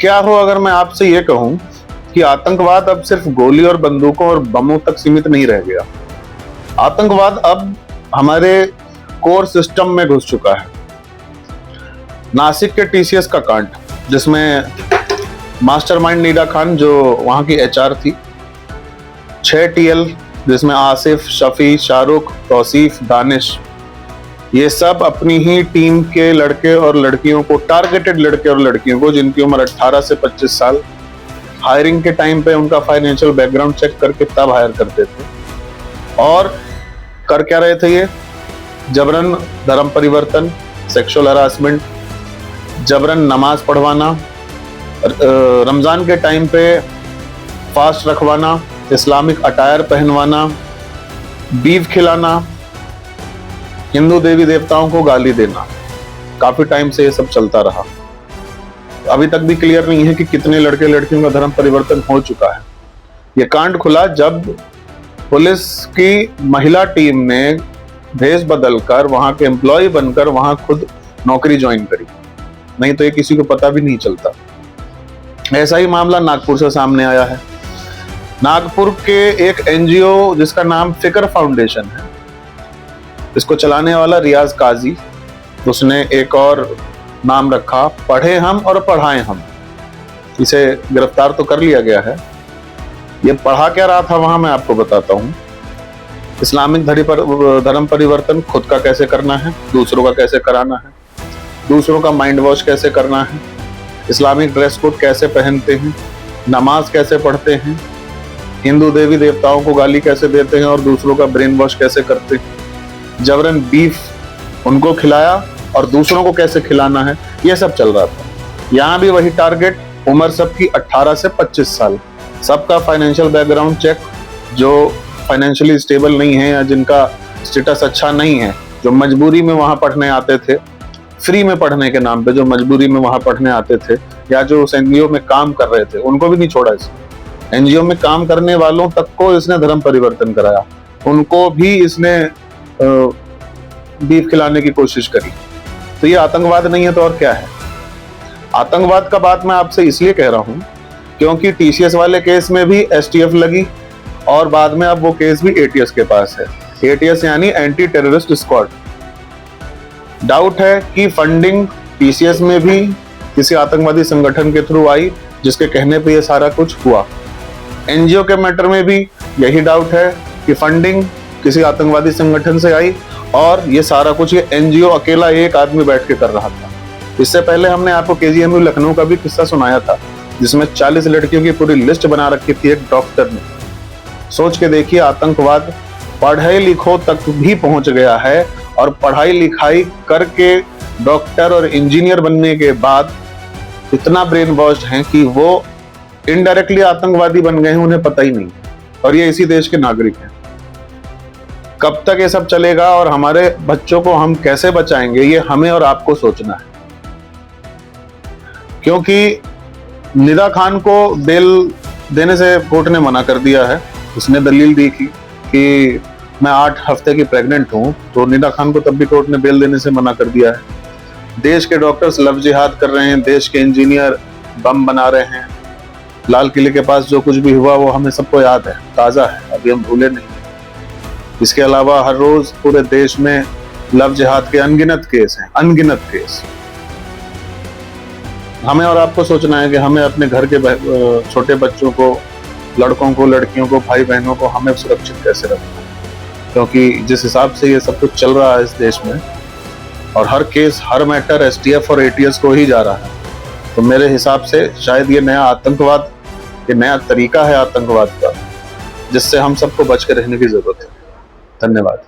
क्या हो अगर मैं आपसे ये कहूं कि आतंकवाद अब सिर्फ गोली और बंदूकों और बमों तक सीमित नहीं रह गया। आतंकवाद अब हमारे कोर सिस्टम में घुस चुका है। नासिक के टीसीएस का कांड, जिसमें मास्टरमाइंड नीदा खान जो वहां की एचआर थी, 6 टीएल जिसमें आसिफ, शफी, शाहरुख, तौसीफ, दानिश, ये सब अपनी ही टीम के लड़के और लड़कियों को, टारगेटेड लड़के और लड़कियों को जिनकी उम्र 18 से 25 साल, हायरिंग के टाइम पे उनका फाइनेंशियल बैकग्राउंड चेक करके तब हायर करते थे। और कर क्या रहे थे ये? जबरन धर्म परिवर्तन, सेक्सुअल हरासमेंट, जबरन नमाज पढ़वाना, रमजान के टाइम पे फास्ट रखवाना, इस्लामिक अटायर पहनवाना, बीफ खिलाना, हिंदू देवी देवताओं को गाली देना। काफी टाइम से ये सब चलता रहा। अभी तक भी क्लियर नहीं है कि कितने लड़के लड़कियों का धर्म परिवर्तन हो चुका है। ये कांड खुला जब पुलिस की महिला टीम ने भेष बदलकर वहां के एम्प्लॉय बनकर वहां खुद नौकरी ज्वाइन करी, नहीं तो ये किसी को पता भी नहीं चलता। ऐसा ही मामला नागपुर से सामने आया है। नागपुर के एक एनजीओ जिसका नाम फिकर फाउंडेशन है, इसको चलाने वाला रियाज काजी, उसने एक और नाम रखा पढ़े हम और पढ़ाएं हम। इसे गिरफ्तार तो कर लिया गया है। ये पढ़ा क्या रहा था वहां, मैं आपको बताता हूं। इस्लामिक धर्म परिवर्तन खुद का कैसे करना है, दूसरों का कैसे कराना है, दूसरों का माइंड वॉश कैसे करना है, इस्लामिक ड्रेस कोड कैसे पहनते हैं, नमाज कैसे पढ़ते हैं, हिंदू देवी देवताओं को गाली कैसे देते हैं और दूसरों का ब्रेन वॉश कैसे करते हैं, जबरन बीफ उनको खिलाया और दूसरों को कैसे खिलाना है, ये सब चल रहा था। यहाँ भी वही टारगेट, उम्र सबकी 18 से 25 साल, सबका फाइनेंशियल बैकग्राउंड चेक, जो फाइनेंशियली स्टेबल नहीं है या जिनका स्टेटस अच्छा नहीं है, जो मजबूरी में वहां पढ़ने आते थे, फ्री में पढ़ने के नाम पे जो मजबूरी में वहां पढ़ने आते थे, या जो उस एनजीओ में काम कर रहे थे, उनको भी नहीं छोड़ा इसने। एनजीओ में काम करने वालों तक को इसने धर्म परिवर्तन कराया, उनको भी इसने बीफ खिलाने की कोशिश करी। तो ये आतंकवाद नहीं है तो और क्या है? आतंकवाद का बात मैं आपसे इसलिए कह रहा हूं क्योंकि टीसीएस वाले केस में भी एसटीएफ लगी और बाद में अब वो केस भी एटीएस के पास है। एटीएस यानी एंटी टेररिस्ट स्क्वाड। डाउट है कि फंडिंग टीसीएस में भी किसी आतंकवादी संगठन के थ्रू आई, जिसके कहने पे ये सारा कुछ हुआ। एनजीओ के मैटर में भी यही डाउट है कि फंडिंग किसी आतंकवादी संगठन से आई और ये सारा कुछ ये एनजीओ अकेला एक आदमी बैठ के कर रहा था। इससे पहले हमने आपको केजीएमयू लखनऊ का भी किस्सा सुनाया था, जिसमें 40 लड़कियों की पूरी लिस्ट बना रखी थी एक डॉक्टर ने। सोच के देखिए, आतंकवाद पढ़े लिखों तक भी पहुंच गया है और पढ़ाई लिखाई करके डॉक्टर और इंजीनियर बनने के बाद इतना ब्रेन वॉश्ड हैं कि वो इनडायरेक्टली आतंकवादी बन गए हैं, उन्हें पता ही नहीं। और ये इसी देश के नागरिक हैं। कब तक ये सब चलेगा और हमारे बच्चों को हम कैसे बचाएंगे, ये हमें और आपको सोचना है। क्योंकि निदा खान को बेल देने से कोर्ट ने मना कर दिया है। उसने दलील दी कि मैं 8 हफ्ते की प्रेग्नेंट हूं, तो निदा खान को तब भी कोर्ट ने बेल देने से मना कर दिया है। देश के डॉक्टर्स लव जिहाद कर रहे हैं, देश के इंजीनियर बम बना रहे हैं। लाल किले के पास जो कुछ भी हुआ वो हमें सबको याद है, ताजा है, अभी हम भूले नहीं। इसके अलावा हर रोज पूरे देश में लव जिहाद के अनगिनत केस हैं, अनगिनत केस। हमें और आपको सोचना है कि हमें अपने घर के छोटे बच्चों को, लड़कों को, लड़कियों को, भाई बहनों को हमें सुरक्षित कैसे रखना है। क्योंकि जिस हिसाब से ये सब कुछ चल रहा है इस देश में, और हर केस, हर मैटर एसटीएफ और एटीएस को ही जा रहा है, तो मेरे हिसाब से शायद ये नया आतंकवाद, ये नया तरीका है आतंकवाद का, जिससे हम सबको बच के रहने की जरूरत है। धन्यवाद।